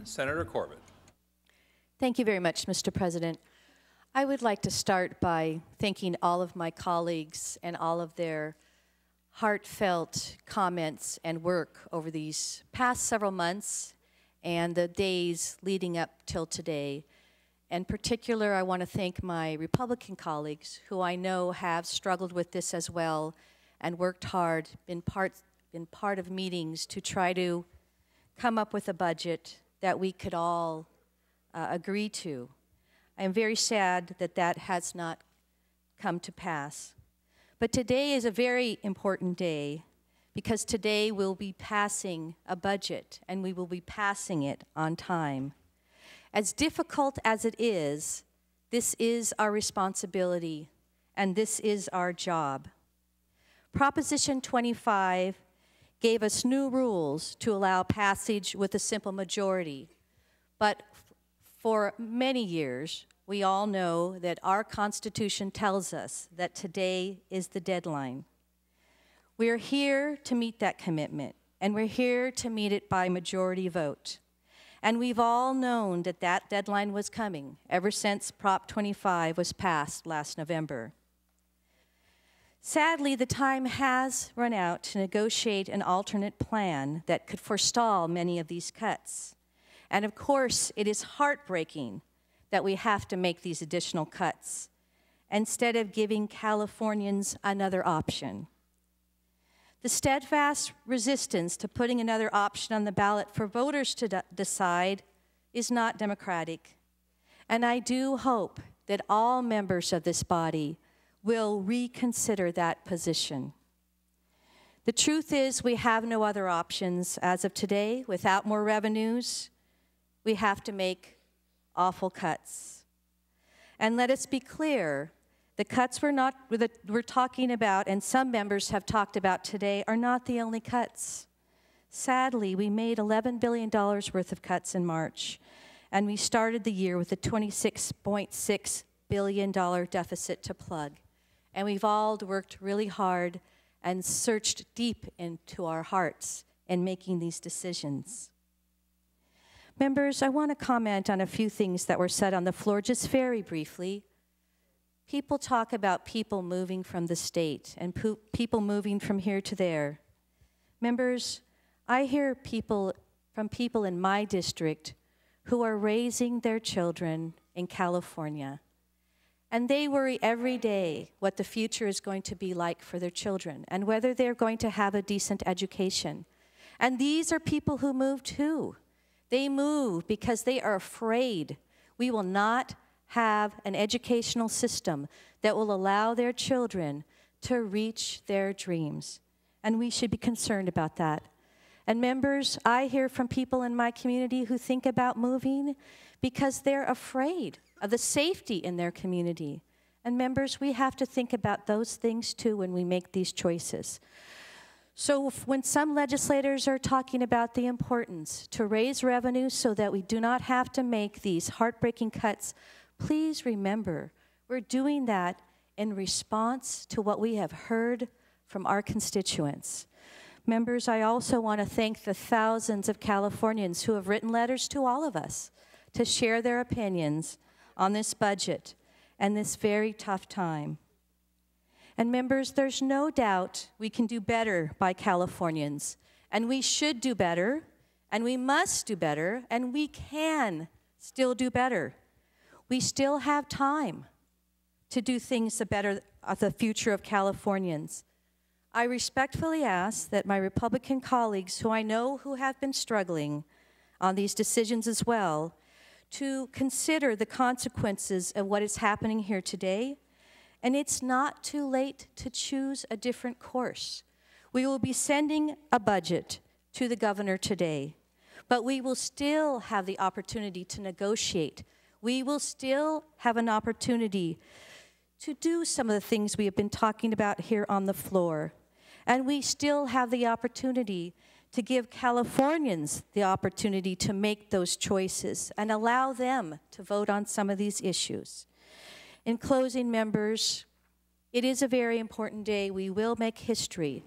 Senator Corbett. Thank you very much, Mr. President. I would like to start by thanking all of my colleagues and all of their heartfelt comments and work over these past several months and the days leading up till today. In particular, I want to thank my Republican colleagues who I know have struggled with this as well and worked hard, been part of meetings to try to come up with a budget that we could all agree to. I am very sad that that has not come to pass. But today is a very important day because today we'll be passing a budget and we will be passing it on time. As difficult as it is, this is our responsibility and this is our job. Proposition 25 gave us new rules to allow passage with a simple majority. But for many years, we all know that our Constitution tells us that today is the deadline. We are here to meet that commitment, and we're here to meet it by majority vote. And we've all known that that deadline was coming ever since Prop 25 was passed last November. Sadly, the time has run out to negotiate an alternate plan that could forestall many of these cuts. And of course, it is heartbreaking that we have to make these additional cuts instead of giving Californians another option. The steadfast resistance to putting another option on the ballot for voters to decide is not democratic. And I do hope that all members of this body will reconsider that position. The truth is we have no other options as of today. Without more revenues, we have to make awful cuts. And let us be clear, the cuts we're talking about and some members have talked about today are not the only cuts. Sadly, we made $11 billion worth of cuts in March, and we started the year with a $26.6 billion deficit to plug. And we've all worked really hard and searched deep into our hearts in making these decisions. Members, I want to comment on a few things that were said on the floor just very briefly. People talk about people moving from the state and people moving from here to there. Members, I hear from people in my district who are raising their children in California. And they worry every day what the future is going to be like for their children and whether they're going to have a decent education. And these are people who move too. They move because they are afraid we will not have an educational system that will allow their children to reach their dreams. And we should be concerned about that. And members, I hear from people in my community who think about moving because they're afraid of the safety in their community. And members, we have to think about those things too when we make these choices. So when some legislators are talking about the importance to raise revenue so that we do not have to make these heartbreaking cuts, please remember, we're doing that in response to what we have heard from our constituents. Members, I also want to thank the thousands of Californians who have written letters to all of us to share their opinions on this budget and this very tough time. And members, there's no doubt we can do better by Californians, and we should do better, and we must do better, and we can still do better. We still have time to do things to better the future of Californians. I respectfully ask that my Republican colleagues, who I know who have been struggling on these decisions as well, to consider the consequences of what is happening here today. And it's not too late to choose a different course. We will be sending a budget to the governor today, but we will still have the opportunity to negotiate. We will still have an opportunity to do some of the things we have been talking about here on the floor. And we still have the opportunity to give Californians the opportunity to make those choices and allow them to vote on some of these issues. In closing, members, it is a very important day. We will make history.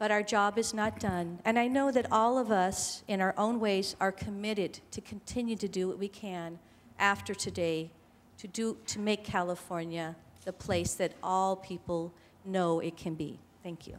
But our job is not done. And I know that all of us, in our own ways, are committed to continue to do what we can after today to make California the place that all people know it can be. Thank you.